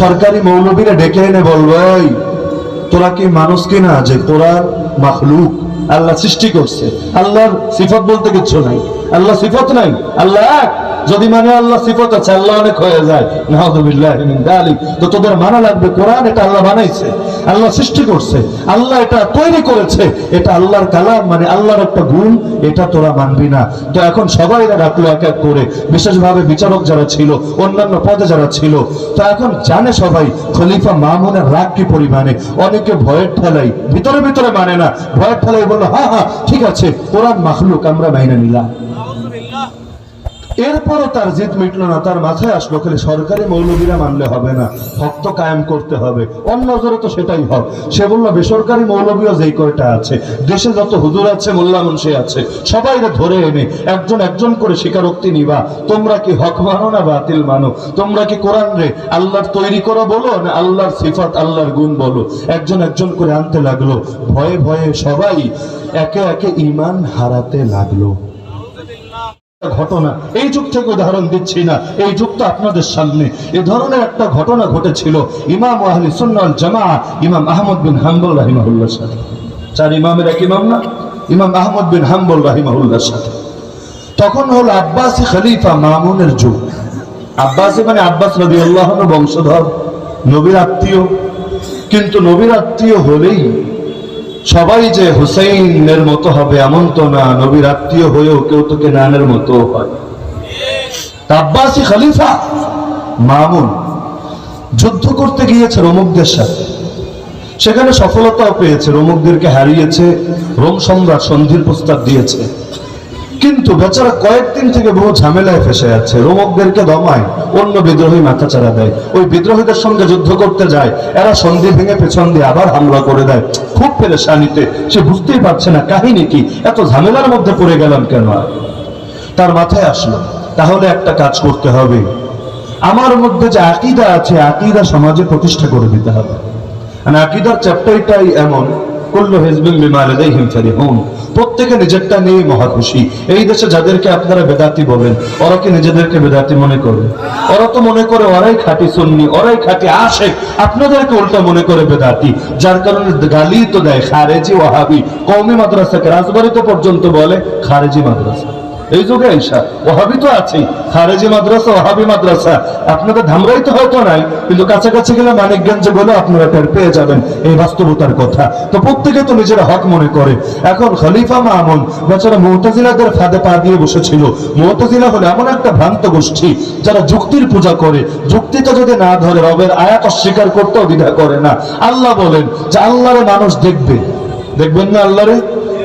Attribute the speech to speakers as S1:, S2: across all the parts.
S1: সরকারি মৌলবীরা ডেকে এনে বলবো, ওই তোরা কি মানুষ কিনা যে তোরা মাখলুক? আল্লাহ সৃষ্টি করছে, আল্লাহর সিফত বলতে কিচ্ছু নাই, আল্লাহ সিফত নাই, আল্লাহ এক। যদি মানে আল্লাহ সিফত আছে, আল্লাহ অনেক হয়ে যায়, নাউযুবিল্লাহি মিন যালিক। তো তোদের মানা লাগবে কোরআন এটা আল্লাহ বানাইছে, আল্লাহ সৃষ্টি করছে, আল্লাহ এটা তৈরি করেছে, এটা আল্লাহর কালাম, মানে আল্লাহর একটা গুণ, এটা তোরা মানবি না। তো এখন সবাই রাখলো এক এক করে, বিশেষভাবে বিচারক যারা ছিল, অন্যান্য পদে যারা ছিল। তো এখন জানে সবাই খলিফা মামুনের রাগ কি পরিমাণে। অনেকে ভয়ের ঠেলাই, ভিতরে ভিতরে মানে না, ভয়ের ঠেলাই বললো হ্যাঁ হ্যাঁ ঠিক আছে, কোরআন মাখলুক, আমরা মাইনে নিলাম। এরপরও তার জিদ মিটল না, তার মাথায় আসলো খালি সরকারি মৌলবীরা মানলে হবে না, হক তো কায়েম করতে হবে, অন্য নজরে তো সেটাই হক। সে বললো বেসরকারি মৌলবীও যেই কয়টা আছে, দেশে যত হুজুর আছে, মোল্লা মুন্সি আছে, সবাইরে ধরে এনে একজন একজন করে স্বীকারোক্তি নিবা, তোমরা কি হক মানো না বাতিল মানো, তোমরা কি কোরআন রে আল্লাহর তৈরি করো বলো না আল্লাহর সিফাত আল্লাহর গুণ বলো। একজন একজন করে আনতে লাগলো, ভয়ে ভয়ে সবাই একে একে ঈমান হারাতে লাগলো। ঘটনা এই যুগ থেকে উদাহরণ দিচ্ছি না, এই যুগটা আপনাদের সামনে। এ ধরনের একটা ঘটনা ঘটেছিল ইমাম আহলে সুন্নাহ ওয়াল জামাআহ ইমাম আহমদ বিন হাম্বল রাহিমাহুল্লাহর সাথে। চার ইমামের এক ইমাম না, ইমাম আহমদ বিন হাম্বল রাহিমাহুল্লাহর সাথে। তখন হলো আব্বাসী খলিফা মামুনের যুগ। আব্বাসী মানে আব্বাস রাদিয়াল্লাহু আনহু বংশধর, নবীর আত্মীয়। কিন্তু নবীর আত্মীয় হলেই সবাই যে হুসাইনের মতো হবে এমন তো না, নবীর আত্মীয় হয়েও কেউ তো কেনানের মতো হয়। আব্বাসী খলিফা মামুন যুদ্ধ করতে গিয়েছে রোমকদের সাথে, সেখানে সফলতাও পেয়েছে, রোমকদেরকে হারিয়েছে, রোম সম্রাট সন্ধির প্রস্তাব দিয়েছে। কিন্তু বেচারা কয়েকদিন থেকে বহু ঝামেলায় ফেসে আছে, রোমকদেরকে দমায়, অন্য বিদ্রোহী মাথাচাড়া দেয়, ওই বিদ্রোহীদের সঙ্গে যুদ্ধ করতে যায়, এরা সন্ধি ভেঙে পেছন দিয়ে আবার হামলা করে দেয়। খুব পেরেশানিতে, সে বুঝতেই পারছে না কাহিনী কি, এত ঝামেলার মধ্যে পড়ে গেলাম কেন। তার মাথায় আসলো তাহলে একটা কাজ করতে হবে, আমার মধ্যে যে আকীদা আছে, আকীদা সমাজে প্রতিষ্ঠা করে দিতে হবে। মানে আকীদার চ্যাপ্টারটাই এমন, কুল্লু হিজবিন বিমা লাদাইহিম ফারিহুন, প্রত্যেকে নিজেরটা নিয়ে মহা খুশি। এই দেশে যাদেরকে আপনারা বেদাতি বলেন, ওরা কি নিজেদেরকে বেদাতি মনে করে? ওরা তো মনে করে ওরাই খাঁটি সুন্নি, ওরাই খাঁটি আশিক, আপনাদেরকে উল্টা মনে করে বেদাতি। যার কারণে গালি তো দেয় খারেজি ওয়াহাবি। কওমি মাদ্রাসাকে রাজবাড়িতে পর্যন্ত বলে খারেজি মাদ্রাসা। এই যুগে ঈশা ওয়াহাবি তো আছেই, খারেজি মাদ্রাসা ওয়াহাবি মাদ্রাসা আপনাদের ধামরাই তো হয়তো নাই, কিন্তু কাছাকাছি গেলে মানিকগঞ্জে বলে আপনারা টের পেয়ে যাবেন এই বাস্তবতার কথা। তো প্রত্যেকে তো নিজেরা হক মনে করে। এখন খলিফা মামুন বেচারা মুতাজিলাদের ফাঁদে পা দিয়ে বসেছিল। মুতাজিলা হলো এমন একটা ভ্রান্ত গোষ্ঠী যারা যুক্তির পূজা করে, যুক্তিটা যদি না ধরে রবের আয়াত অস্বীকার করতেও দ্বিধা করে না। আল্লাহ বলেন যে আল্লাহরে মানুষ দেখবে, দেখবেন না আল্লাহরে?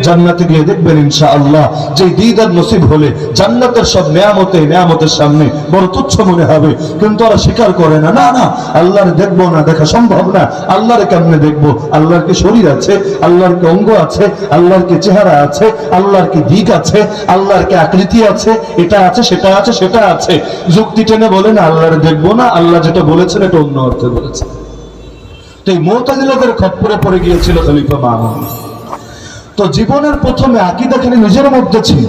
S1: জান্নাতে গিয়ে দেখবেন ইনশাআল্লাহ, যে দিদার নসিব হলে জান্নাতের সব নেয়ামতের সামনে বড় তুচ্ছ মনে হবে। কিন্তু ওরা স্বীকার করে না, না না আল্লাহর দেখবো না, দেখা সম্ভব না। আল্লাহরে কেমনে দেখবো? আল্লাহর কি শরীর আছে? আল্লাহর কি অঙ্গ আছে? আল্লাহর কি চেহারা আছে? আল্লাহর কি দিক আছে? আল্লাহর কি আকৃতি আছে? এটা আছে, সেটা আছে, সেটা আছে। যুক্তি টেনে বলেন আল্লাহরে দেখবো না, আল্লাহ যেটা বলেছেন এটা অন্য অর্থে বলেছে। তো এই মুতাজিলাদের খপ্পরে পড়ে গিয়েছিল খলিফা মামুন। তো জীবনের প্রথমে আকীদা খালি নিজের মধ্যে ছিল,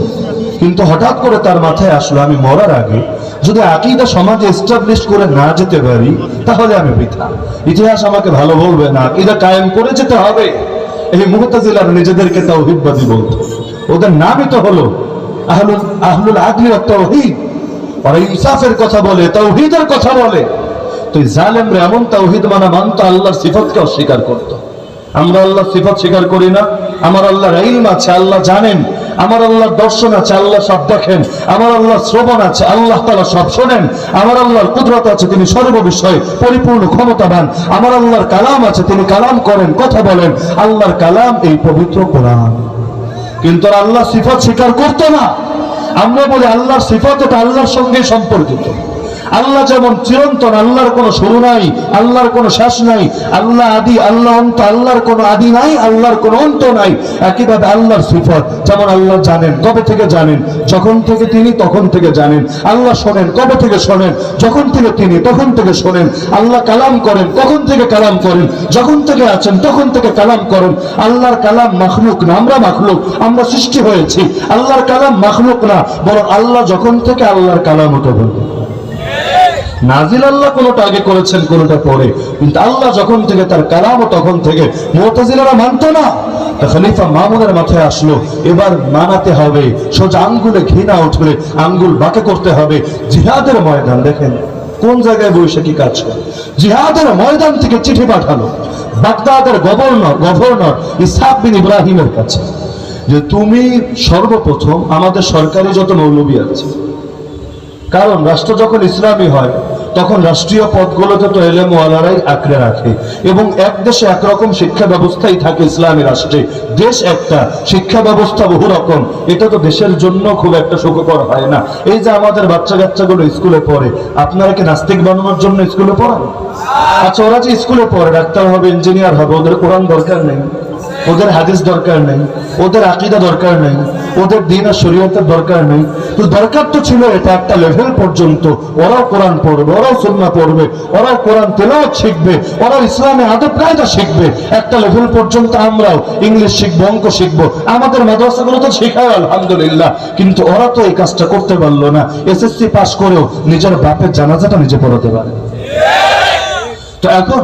S1: কিন্তু হঠাৎ করে তার মাথায় আসলো আমি মরার আগে যদি আকীদা সমাজে এস্টাবলিশ করে না যেতে পারি তাহলে আমি বৃথা। ইতিহাস আমাকে ভালো বলবে না, আকীদা কায়েম করে যেতে হবে। এই মুতাজিলারা নিজেদেরকে তাওহীদবাদী বলতো, ওদের নামই তো হলো আহলুল আদলি ওয়াত তাওহীদ। ওরা ইনসাফের কথা বলে, তাওহীদের কথা বলে। তো জালেমরা এমন তাওহীদ মানতো, আল্লাহর সিফাতকে অস্বীকার করতো। আমরা আল্লাহর সিফাত স্বীকার করি না। আমার আল্লাহর ইলম আছে, আল্লাহ জানেন। আমার আল্লাহর দর্শন আছে, আল্লাহ সব দেখেন। আমার আল্লাহর শ্রবণ আছে, আল্লাহ তাআলা সব শোনেন। আমার আল্লাহর কুদরত আছে, তিনি সর্ববিষয়ে পরিপূর্ণ ক্ষমতাবান। আমার আল্লাহর কালাম আছে, তিনি কালাম করেন, কথা বলেন। আল্লাহর কালাম এই পবিত্র কোরআন। কিন্তু আল্লাহ সিফাত স্বীকার করতো না। আমরা বলি আল্লাহর সিফাত এটা আল্লাহর সঙ্গে সম্পর্কিত। আল্লাহ যেমন চিরন্তন, আল্লাহর কোনো শুরু নাই, আল্লাহর কোনো শেষ নাই। আল্লাহ আদি, আল্লাহ অন্ত, আল্লাহর কোনো আদি নাই, আল্লাহর কোনো অন্ত নাই। একইভাবে আল্লাহর সিফাত, যেমন আল্লাহ জানেন, কবে থেকে জানেন? যখন থেকে তিনি তখন থেকে জানেন। আল্লাহ শোনেন, কবে থেকে শোনেন? যখন থেকে তিনি তখন থেকে শোনেন। আল্লাহ কালাম করেন, কখন থেকে কালাম করেন? যখন থেকে আছেন তখন থেকে কালাম করেন। আল্লাহর কালাম মাখলুক না, আমরা মাখলুক, আমরা সৃষ্টি হয়েছি। আল্লাহর কালাম মাখলুক না, বরং আল্লাহ যখন থেকে আল্লাহর কালাম হতে বলবে। নাজিল আল্লাহ কোনটা আগে করেছেন কোনটা পরে, কিন্তু আল্লাহ যখন থেকে তার কালাম তখন থেকে মুতাজিলারা মানতো না। খলিফা মামুনের মাথায় আসলো এবার মানাতে হবে, সোজা আঙ্গুলে ঘৃণা উঠবে, আঙ্গুল বাঁকে করতে হবে। জিহাদের ময়দান দেখেন কোন জায়গায় বসে কি কাজ করে, জিহাদের ময়দান থেকে চিঠি পাঠালো বাগদাদের গভর্নর ইসহাক বিন ইব্রাহিমের কাছে, যে তুমি সর্বপ্রথম আমাদের সরকারি যত মৌলবী আছে, কারণ রাষ্ট্র যখন ইসলামী হয় তখন রাষ্ট্রীয় পদগুলোতে তো এলেম ওয়ালারাই আঁকড়ে রাখে, এবং এক দেশে একরকম শিক্ষা ব্যবস্থাই থাকে ইসলামী রাষ্ট্রে, দেশ একটা শিক্ষা ব্যবস্থা বহু রকম, এটা তো দেশের জন্য খুব একটা সুখকর হয় না। এই যে আমাদের বাচ্চা কাচ্চাগুলো স্কুলে পড়ে, আপনারা কি নাস্তিক বানানোর জন্য স্কুলে পড়ান? আচ্ছা, ওরা যে স্কুলে পড়ে ডাক্তার হবে, ইঞ্জিনিয়ার হবে, ওদের কোরআন দরকার নেই, ওদের হাদিস দরকার নেই, ওদের আকীদা দরকার নেই, ওদের দ্বীন আর শরীয়তের দরকার নেই। তো দরকার তো ছিল এটা একটা লেভেল পর্যন্ত, ওরাও কোরআন পড়বে, ওরাও সুন্নাহ পড়বে, ওরাও কোরআন তেলাওয়াত শিখবে, ওরাও ইসলামে আদব কায়দা শিখবে, একটা লেভেল পর্যন্ত আমরাও ইংলিশ শিখবো, অঙ্ক শিখবো, আমাদের মাদ্রাসাগুলো তো শেখায় আলহামদুলিল্লাহ। কিন্তু ওরা তো এই কাজটা করতে পারলো না, এসএসসি পাস করেও নিজের বাপের জানাজাটা নিজে পড়াতে পারে। তো এখন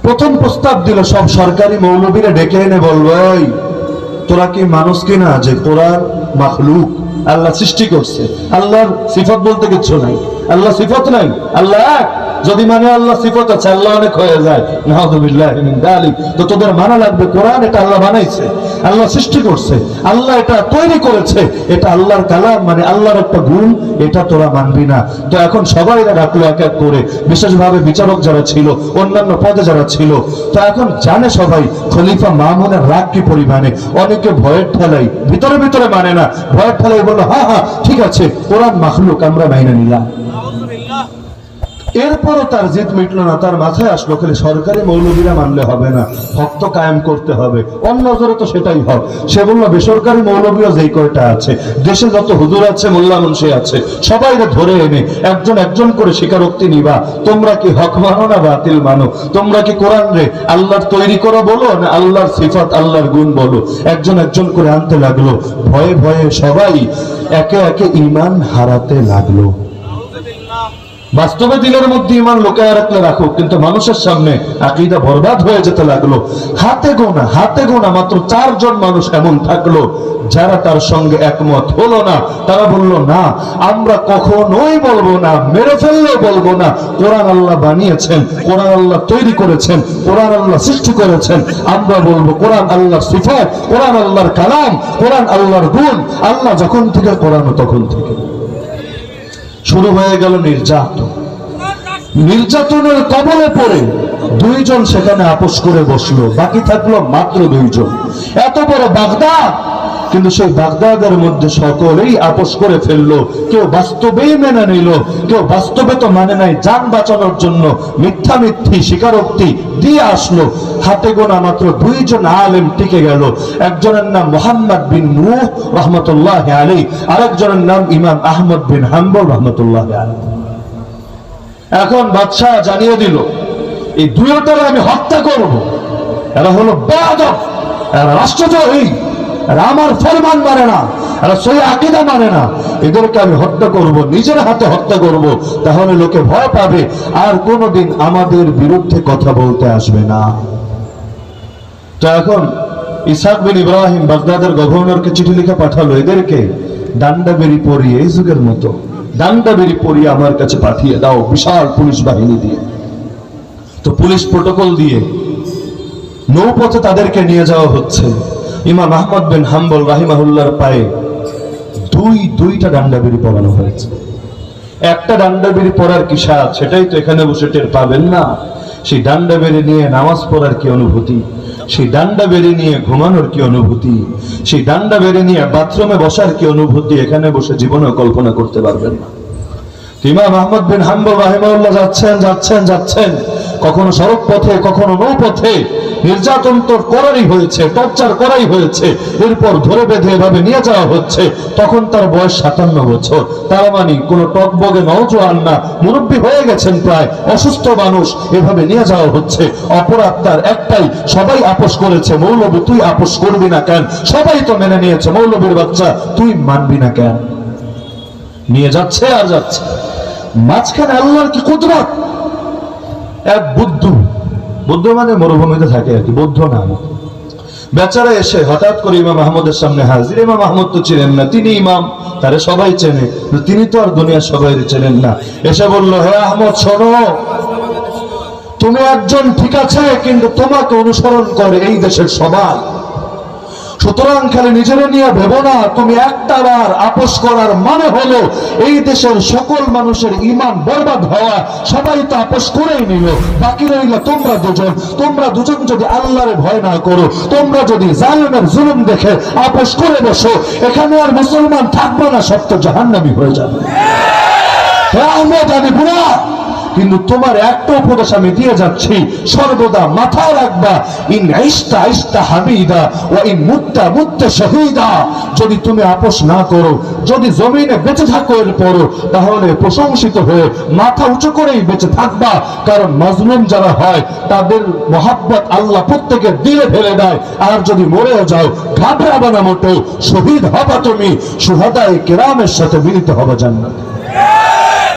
S1: প্রথম প্রস্তাব দিল সব সরকারি মৌলবীরা ডেকে এনে বলবো, এই তোরা কি মানুষ কিনা যে তোরা মাখলুক, আল্লাহ সৃষ্টি করছে, আল্লাহর সিফত বলতে কিচ্ছু নাই, আল্লাহ সিফত নাই, আল্লাহ এক, যদি মানে আল্লাহ সিফত আছে আল্লাহ অনেক হয়ে যায়, নাউযুবিল্লাহি মিন যালিক। তো তোদের মানা লাগবে কোরআন এটা আল্লাহ বানাইছে, আল্লাহ সৃষ্টি করছে, আল্লাহ এটা তৈরি করেছে, এটা আল্লাহর কালাম, মানে আল্লাহর একটা গুণ, এটা তোরা মানবি না। তো এখন সবাই ডাকলো এক এক করে, বিশেষভাবে বিচারক যারা ছিল, অন্যান্য পদে যারা ছিল। তো এখন জানে সবাই খলিফা মামুনের রাগ কি পরিমাণে, অনেকে ভয়ের ঠেলাই ভিতরে ভিতরে মানে না, ভয়ের ঠেলাই বললো হ্যাঁ হ্যাঁ ঠিক আছে কোরআন মাখলুক আমরা মাইনে নিলাম। এরপরও তার জিদ মিটলো না, তার মাথায় আসলো খালি সরকারি মৌলবীরা মানলে হবে না, হক তো কায়েম করতে হবে, অন্য নজরে তো সেটাই হক। সে বললো বেসরকারি মৌলবীও যেই কয়টা আছে, দেশে যত হুজুর আছে, মোল্লা মুন্সি আছে, সবাইকে ধরে এনে একজন একজন করে স্বীকারোক্তি নিবা, তোমরা কি হক মানো না বাতিল মানো, তোমরা কি কোরআন রে আল্লাহর তৈরি করা বলো না আল্লাহর সিফাত আল্লাহর গুণ বলো। একজন একজন করে আনতে লাগলো, ভয়ে ভয়ে সবাই একে একে ঈমান হারাতে লাগলো। বাস্তবে দিলের মধ্যে ঈমান লুকায় রাখলে রাখো, কিন্তু মানুষের সামনে আকীদা বরবাদ হয়ে যেতে লাগলো। হাতে গোনা মাত্র 4 জন মানুষ এমন থাকলো যারা তার সঙ্গে একমত হলো না। তারা বলল না, আমরা কখনোই বলবো না, মেরে ফেললেও বলবো না, কোরআন আল্লাহ বানিয়েছেন, কোরআন আল্লাহ তৈরি করেছেন, কোরআন আল্লাহ সৃষ্টি করেছেন। আমরা বলবো কোরআন আল্লাহর সিফাত, কোরআন আল্লাহর কালাম, কোরআন আল্লাহর গুণ, আল্লাহ যখন থেকে কোরআন তখন থেকে। শুরু হয়ে গেল নির্যাতনের কবলে পড়ে 2 জন সেখানে আপোষ করে বসলো, বাকি থাকলো মাত্র 2 জন। এত বড় বাগদাদ, কিন্তু সেই বাগদাদের মধ্যে সকলেই আপোষ করে ফেললো। কেউ বাস্তবেই মেনে নিল, কেউ বাস্তবে তো মানে নাই, জান বাঁচানোর জন্য মিথ্যি স্বীকারোক্তি দিয়ে আসলো। হাতে গোনা মাত্র 2 জন আলেম টিকে গেল। একজনের নাম মুহাম্মদ বিন নূহ রাহমাতুল্লাহি আলাইহি, আরেকজনের নাম ইমাম আহমদ বিন হাম্বল রাহমাতুল্লাহি আলাইহি। এখন বাদশাহ জানিয়ে দিল এই 2টারে আমি হত্যা করব, এরা হলো বেয়াদব, এরা রাষ্ট্রদ্রোহী, এরা আমার ফরমান মানে না, এরা সহি আকীদা মানে না, এদেরকে আমি হত্যা করব, নিজের হাতে হত্যা করব, তাহলে লোকে ভয় পাবে, আর কোনোদিন আমাদের বিরুদ্ধে কথা বলতে আসবে না। তো এখন ইসহাক বিন ইব্রাহিম বাগদাদের গভর্নরকে চিঠি লিখে পাঠালো, এদেরকে ডান্ডাবেরি পরিয়ে, এই যুগের মতো ডান্ডাবেরি পরিয়ে আমার কাছে পাঠিয়ে দাও বিশাল পুলিশ বাহিনী দিয়ে। তো পুলিশ প্রটোকল দিয়ে নৌপথে তাদেরকে নিয়ে যাওয়া হচ্ছে। ইমাম আহমদ বিন হাম্বল রাহিমাহুল্লাহর পায়ে দুইটা ডান্ডাবেরি পরানো হয়েছে। একটা ডান্ডাবেরি পরার কি স্বাদ, সেটাই তো এখানে বসে টের পাবেন না। সেই ডান্ডাবেরি নিয়ে নামাজ পড়ার কি অনুভূতি, সেই ডান্ডাবেরি নিয়ে ঘুমানোর কি অনুভূতি, সেই ডান্ডাবেরি নিয়ে বাথরুমে বসার কি অনুভূতি, এখানে বসে জীবনে কল্পনা করতে পারবেন না। ইমাম আহমদ বিন হাম্বল রাহিমাহুল্লাহ যাচ্ছেন, কখনো সড়ক পথে, কখনো নৌপথে, নির্যাতন তো করারই হয়েছে, টর্চার করাই হয়েছে, এরপর ধরে বেঁধে এভাবে নিয়ে যাওয়া হচ্ছে। তখন তার বয়স 57 বছর, তার মানে কোন টকবগে নওজোয়ান না, মুরব্বী হয়ে গেছেন প্রায়, অসুস্থ মানুষ, এভাবে নিয়ে যাওয়া হচ্ছে। অপরাধ তার একটাই, সবাই আপোষ করেছে, মৌলবী তুই আপোষ করবি না কেন? সবাই তো মেনে নিয়েছে, মৌলবীর বাচ্চা তুই মানবি না কেন? নিয়ে যাচ্ছে আর যাচ্ছে। মাঝখানে আল্লাহর কি কুদরত। এক বুদ্ধ, বুদ্ধ মানে মরুভূমিতে থাকে আর কি, বৌদ্ধ নাম, বেচারা এসে হঠাৎ করে ইমাম আহমদের সামনে হাজির। ইমাম আহমদ তো চিনেন না, তিনি ইমাম, তারে সবাই চেনে, তিনি তো আর দুনিয়ার সবাই চেনেন না। এসে বলল, হে আহমদ শোনো, তুমি একজন ঠিক আছে, কিন্তু তোমাকে অনুসরণ করে এই দেশের সবাই। সুতরাং খালি নিজের নিয়ে ভেবো না, তুমি একটা বার আপোষ করার মানে হলো এই দেশের সকল মানুষের ঈমান বরবাদ হওয়া। সবাই তো আপোষ করেই নিল, বাকি রইল তোমরা দুজন যদি আল্লাহরে ভয় না করো, তোমরা যদি জালেমের জুলুম দেখে আপোষ করে বসো, এখানে আর মুসলমান থাকবে না, সব তো জাহান্নামী হয়ে যাবে। আহমদ, আমি বুড়া, কিন্তু তোমার একটা উপদেশ আমি দিয়ে যাচ্ছি, সর্বদা মাথায় রাখবা, ইন আইস্তা আইস্তা হামিদা ওয়া ইন মুত্তা মুত্তা শাহীদা। যদি তুমি আপোষ না করো, যদি জমিনে বেঁচে থাকো এরপরও, তাহলে প্রশংসিত হয়ে মাথা উঁচু করেই বেঁচে থাকবা। কারণ মাজলুম যারা হয় তাদের মহাব্বত আল্লাহ প্রত্যেকের দিলে ফেলে দেয়। আর যদি মরেও যাও, ঘাবড়াবা না মোটেও, শহীদ হবা তুমি, শুহাদায়ে কেরামের সাথে মিলিত হবে জান্নাতে।